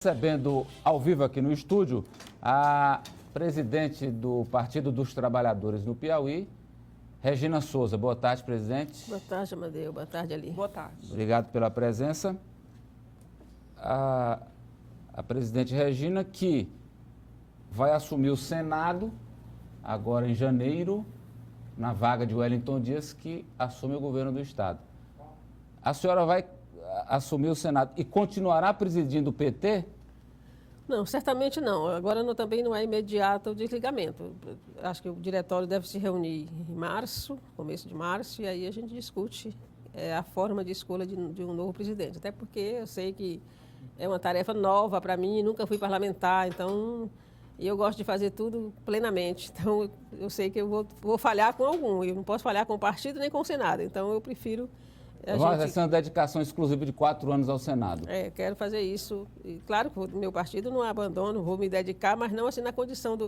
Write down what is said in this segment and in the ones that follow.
Recebendo ao vivo aqui no estúdio a presidente do Partido dos Trabalhadores no Piauí, Regina Souza. Boa tarde, presidente. Boa tarde, Amadeu. Boa tarde, Ali. Boa tarde. Obrigado pela presença. A presidente Regina, que vai assumir o Senado agora em janeiro, na vaga de Wellington Dias, que assume o governo do Estado. A senhora vai assumir o Senado e continuará presidindo o PT? Não, certamente não. Agora também não é imediato o desligamento. Acho que o diretório deve se reunir em março, começo de março, e aí a gente discute a forma de escolha de um novo presidente. Até porque eu sei que é uma tarefa nova para mim, nunca fui parlamentar, então eu gosto de fazer tudo plenamente. Então eu sei que eu vou falhar com algum, eu não posso falhar com o partido nem com o Senado, então eu prefiro... Vai ser uma dedicação exclusiva de 4 anos ao Senado. Quero fazer isso. E, claro que o meu partido não abandono, vou me dedicar, mas não assim na condição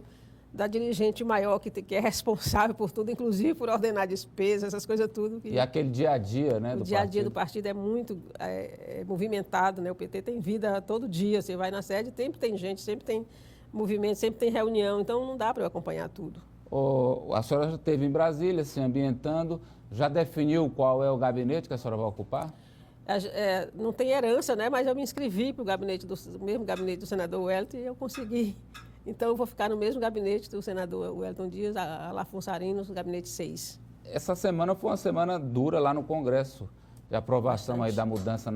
da dirigente maior que é responsável por tudo, inclusive por ordenar despesas, essas coisas tudo. E aquele dia a dia, né, do partido? O dia a dia do partido é muito movimentado, né? O PT tem vida todo dia, você vai na sede, sempre tem gente, sempre tem movimento, sempre tem reunião, então não dá para eu acompanhar tudo. A senhora já esteve em Brasília, se ambientando, já definiu qual é o gabinete que a senhora vai ocupar? Não tem herança, né? Mas eu me inscrevi para o mesmo gabinete do senador Wellington e eu consegui. Então, eu vou ficar no mesmo gabinete do senador Wellington Dias, a Lafon Sarinos, no gabinete 6. Essa semana foi uma semana dura lá no Congresso, de aprovação aí da mudança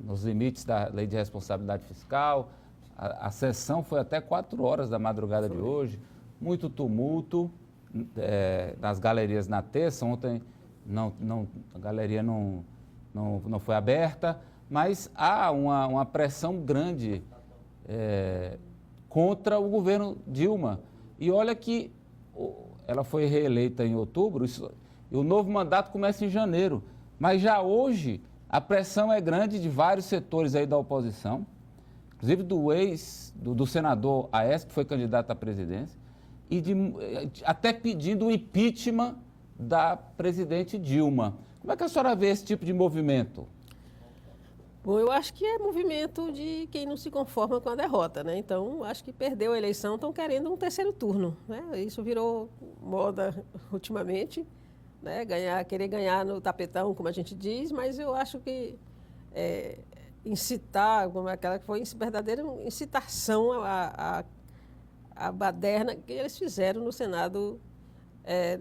nos limites da Lei de Responsabilidade Fiscal. A sessão foi até 4 horas da madrugada de hoje, muito tumulto. Nas galerias na terça, ontem a galeria não foi aberta, mas há uma pressão grande contra o governo Dilma. E olha que ela foi reeleita em outubro e o novo mandato começa em janeiro, mas já hoje a pressão é grande de vários setores aí da oposição, inclusive do senador Aécio, que foi candidato à presidência, e até pedindo o impeachment da presidente Dilma. Como é que a senhora vê esse tipo de movimento? Bom, eu acho que é movimento de quem não se conforma com a derrota, né? Então, acho que perdeu a eleição, estão querendo um terceiro turno, né? Isso virou moda ultimamente, né? Querer ganhar no tapetão, como a gente diz, mas eu acho que incitar, como aquela que foi verdadeira incitação a baderna que eles fizeram no Senado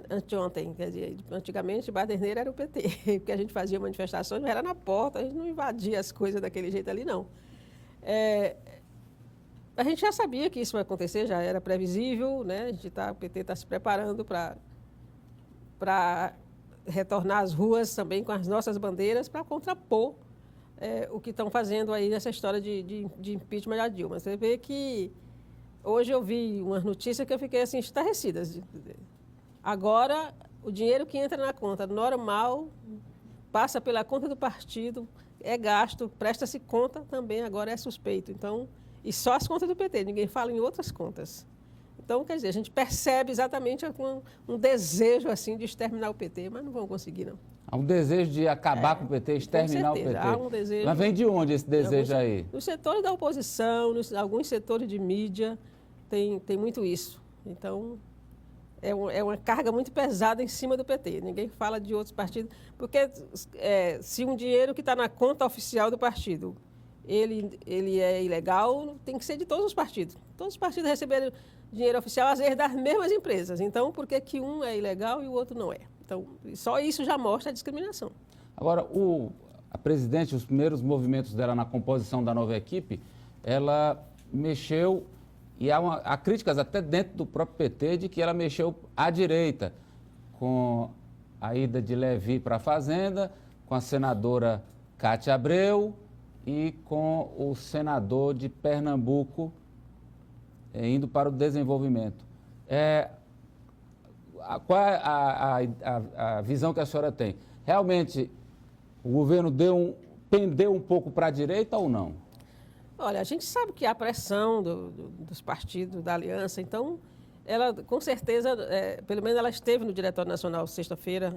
anteontem. Quer dizer, antigamente, baderneira era o PT, porque a gente fazia manifestações, era na porta, a gente não invadia as coisas daquele jeito ali, não. A gente já sabia que isso ia acontecer, já era previsível, né? O PT está se preparando para retornar às ruas também com as nossas bandeiras para contrapor o que estão fazendo aí nessa história de impeachment da Dilma. Você vê que hoje eu vi umas notícias que eu fiquei assim, estarrecidas. Agora, o dinheiro que entra na conta normal passa pela conta do partido, é gasto, presta-se conta também, agora é suspeito. Então, e só as contas do PT, ninguém fala em outras contas. Então, quer dizer, a gente percebe exatamente um desejo assim de exterminar o PT, mas não vão conseguir, não. Há um desejo de acabar com o PT, exterminar o PT. Há um desejo. Mas vem de onde esse desejo aí? Nos setores da oposição, alguns setores de mídia, tem muito isso. Então, é uma carga muito pesada em cima do PT. Ninguém fala de outros partidos, porque se um dinheiro que está na conta oficial do partido, ele é ilegal, tem que ser de todos os partidos. Todos os partidos receberam dinheiro oficial, às vezes, das mesmas empresas. Então, por que um é ilegal e o outro não é? Então, só isso já mostra a discriminação. Agora, a presidente, os primeiros movimentos dela na composição da nova equipe, ela mexeu, e há críticas até dentro do próprio PT, de que ela mexeu à direita, com a ida de Levi para a Fazenda, com a senadora Cátia Abreu e com o senador de Pernambuco, indo para o desenvolvimento. Qual é a visão que a senhora tem? Realmente, o governo pendeu um pouco para a direita ou não? Olha, a gente sabe que há pressão dos partidos, da aliança, então, ela, com certeza, pelo menos ela esteve no Diretório Nacional sexta-feira,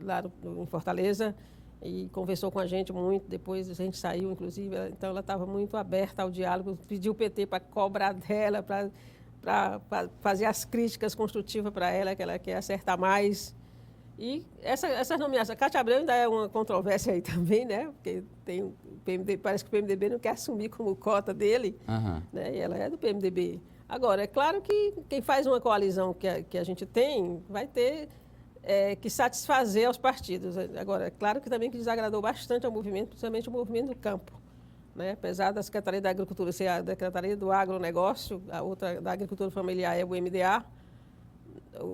lá em Fortaleza, e conversou com a gente muito, depois a gente saiu, inclusive, então ela estava muito aberta ao diálogo, pediu o PT para cobrar dela, para fazer as críticas construtivas para ela, que ela quer acertar mais. E essas nomeações, a Cátia Abreu ainda é uma controvérsia aí também, né? Porque tem o PMDB, parece que o PMDB não quer assumir como cota dele, né? E ela é do PMDB. Agora, é claro que quem faz uma coalizão que a gente tem vai ter que satisfazer aos partidos. Agora, é claro que também que desagradou bastante ao movimento, principalmente o movimento do campo, né? Apesar da Secretaria da Agricultura ser a Secretaria do Agronegócio, a outra da Agricultura Familiar é o MDA,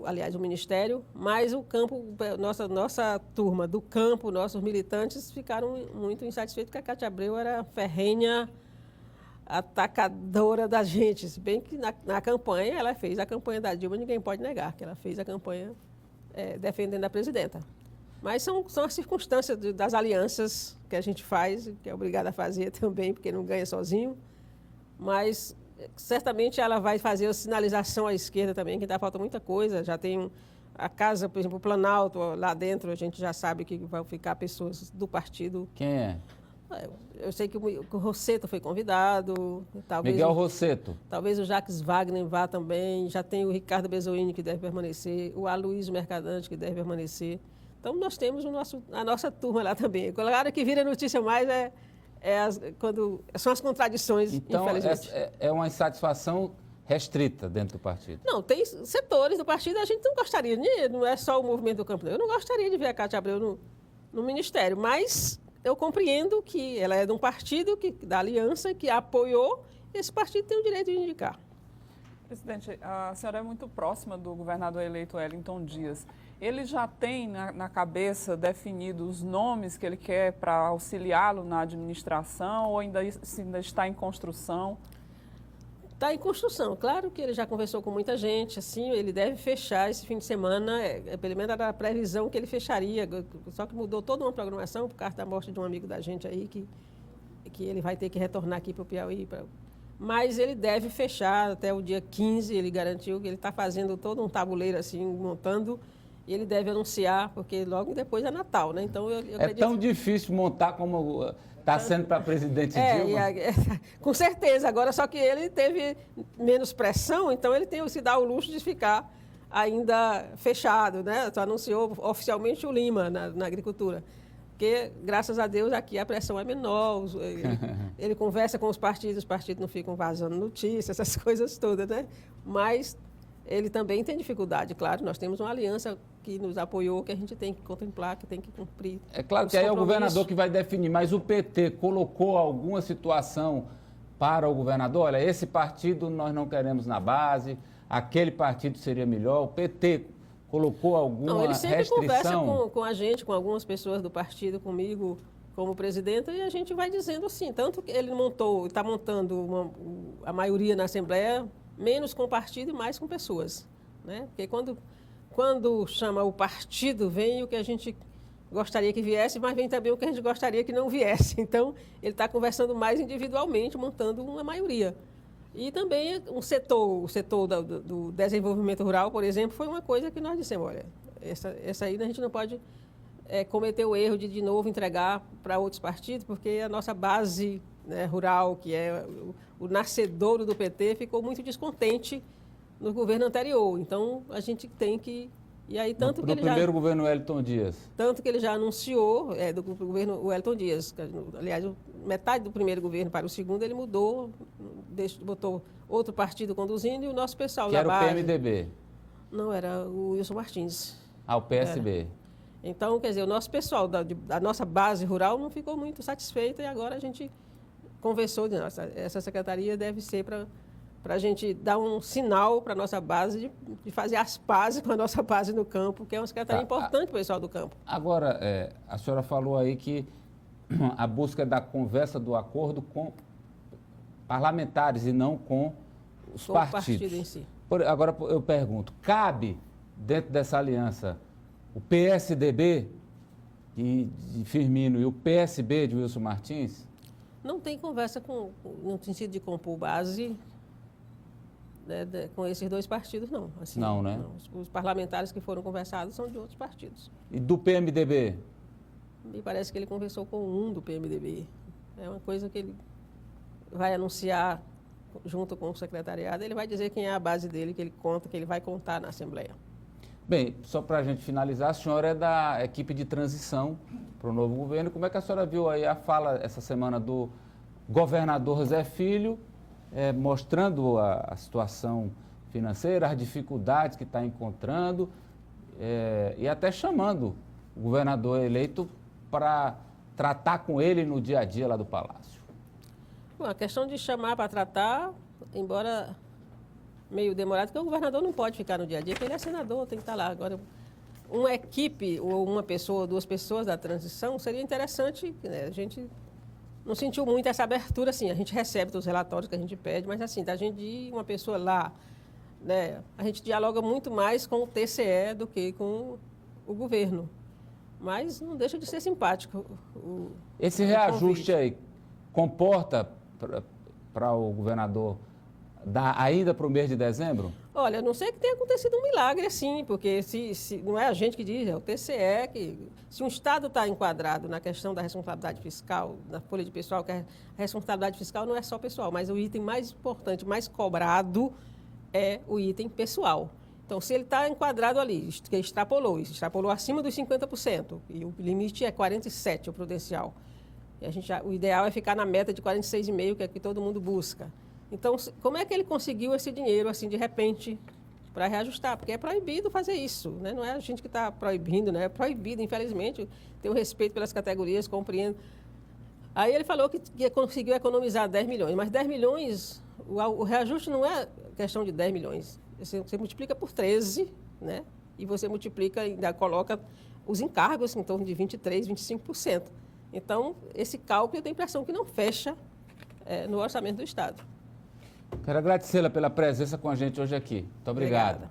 aliás, o Ministério, mas o campo, nossa turma do campo, nossos militantes ficaram muito insatisfeitos porque a Cátia Abreu era ferrenha atacadora da gente, se bem que na campanha, ela fez a campanha da Dilma, ninguém pode negar que ela fez a campanha defendendo a presidenta. Mas são as circunstâncias das alianças que a gente faz, que é obrigada a fazer também, porque não ganha sozinho, mas certamente ela vai fazer a sinalização à esquerda também, que ainda falta muita coisa. Já tem a casa, por exemplo, o Planalto, lá dentro a gente já sabe que vão ficar pessoas do partido. Quem é? Eu sei que o Rosseto foi convidado. Miguel Rosseto. Talvez o Jacques Wagner vá também. Já tem o Ricardo Bezoini, que deve permanecer. O Aloysio Mercadante, que deve permanecer. Então, nós temos a nossa turma lá também. Claro que vira notícia mais quando são as contradições, então, infelizmente. É uma insatisfação restrita dentro do partido? Não, tem setores do partido, a gente não gostaria, não é só o movimento do campo, não. Eu não gostaria de ver a Cátia Abreu no ministério, mas eu compreendo que ela é de um partido, da aliança, que a apoiou, e esse partido tem o direito de indicar. Presidente, a senhora é muito próxima do governador eleito Wellington Dias. Ele já tem na cabeça definido os nomes que ele quer para auxiliá-lo na administração ou ainda está em construção? Está em construção. Claro que ele já conversou com muita gente, assim, ele deve fechar esse fim de semana, pelo menos era a previsão que ele fecharia, só que mudou toda uma programação por causa da morte de um amigo da gente aí, que ele vai ter que retornar aqui para o Piauí. Mas ele deve fechar até o dia 15, ele garantiu que ele está fazendo todo um tabuleiro assim, montando, e ele deve anunciar, porque logo depois é Natal, né? Então, eu acredito... tão difícil montar como está sendo para presidente Dilma? Com certeza. Agora, só que ele teve menos pressão, então ele se dá o luxo de ficar ainda fechado, né? Então, anunciou oficialmente o Lima na agricultura. Porque, graças a Deus, aqui a pressão é menor, ele conversa com os partidos não ficam vazando notícias, essas coisas todas, né? Mas ele também tem dificuldade, claro, nós temos uma aliança que nos apoiou, que a gente tem que contemplar, que tem que cumprir. É claro que aí é o governador que vai definir, mas o PT colocou alguma situação para o governador? Olha, esse partido nós não queremos na base, aquele partido seria melhor, o PT colocou alguma restrição? Não, ele sempre conversa com a gente, com algumas pessoas do partido, comigo como presidenta, e a gente vai dizendo assim, tanto que ele está montando a maioria na Assembleia, menos com o partido e mais com pessoas, né? Porque quando chama o partido, vem o que a gente gostaria que viesse, mas vem também o que a gente gostaria que não viesse. Então, ele está conversando mais individualmente, montando uma maioria. E também o setor do desenvolvimento rural, por exemplo, foi uma coisa que nós dissemos, olha, essa aí a gente não pode cometer o erro de novo entregar para outros partidos, porque a nossa base, né, rural, que é o nascedouro do PT, ficou muito descontente no governo anterior. Então, a gente tem que... E aí, tanto que ele primeiro governo Wellington Dias. Tanto que ele já anunciou, do governo Wellington Dias, aliás, metade do primeiro governo para o segundo, ele mudou, botou outro partido conduzindo e o nosso pessoal da base... Que era o PMDB? Não, era o Wilson Martins. Ah, o PSB. Era. Então, quer dizer, o nosso pessoal da nossa base rural não ficou muito satisfeito e agora a gente conversou de essa secretaria deve ser para a gente dar um sinal para a nossa base de fazer as pazes com a nossa base no campo, que é uma secretaria importante para o pessoal do campo. Agora, a senhora falou aí que a busca da conversa, do acordo com parlamentares e não com os partidos. O partido em si. Agora, eu pergunto, cabe dentro dessa aliança o PSDB de Firmino e o PSB de Wilson Martins? Não tem conversa no sentido de compor base com esses dois partidos, não. Assim, não, né? Não. Os parlamentares que foram conversados são de outros partidos. E do PMDB? me parece que ele conversou com um do PMDB. É uma coisa que ele vai anunciar junto com o secretariado, ele vai dizer quem é a base dele, que ele conta, que ele vai contar na Assembleia. Bem, só para a gente finalizar, a senhora é da equipe de transição para o novo governo. Como é que a senhora viu aí a fala essa semana do governador Zé Filho, mostrando a situação financeira, as dificuldades que está encontrando e até chamando o governador eleito para tratar com ele no dia a dia lá do Palácio? Bom, a questão de chamar para tratar, embora meio demorado, porque o governador não pode ficar no dia a dia, porque ele é senador, tem que estar lá. Agora, uma equipe ou uma pessoa ou duas pessoas da transição seria interessante, né? A gente não sentiu muito essa abertura, assim, a gente recebe os relatórios que a gente pede, mas assim, da gente ir uma pessoa lá, né? A gente dialoga muito mais com o TCE do que com o governo. Mas não deixa de ser simpático. Esse reajuste aí comporta para o governador ainda para o mês de dezembro? Olha, a não sei que tenha acontecido um milagre assim, porque se não é a gente que diz, é o TCE que... Se um Estado está enquadrado na questão da responsabilidade fiscal, da folha de pessoal, que a responsabilidade fiscal não é só pessoal, mas o item mais importante, mais cobrado é o item pessoal. Então, se ele está enquadrado ali, que extrapolou acima dos 50%, e o limite é 47%, o prudencial. E o ideal é ficar na meta de 46,5%, que é o que todo mundo busca. Então, como é que ele conseguiu esse dinheiro, assim, de repente, para reajustar? Porque é proibido fazer isso, né? Não é a gente que está proibindo, né? É proibido, infelizmente. Tenho respeito pelas categorias, compreendo. Aí ele falou que conseguiu economizar 10 milhões, mas 10 milhões, o reajuste não é questão de 10 milhões. Você multiplica por 13, né? E você multiplica, ainda coloca os encargos em torno de 23%, 25%. Então, esse cálculo eu tenho a impressão que não fecha no orçamento do Estado. Quero agradecê-la pela presença com a gente hoje aqui. Muito obrigado. Obrigada.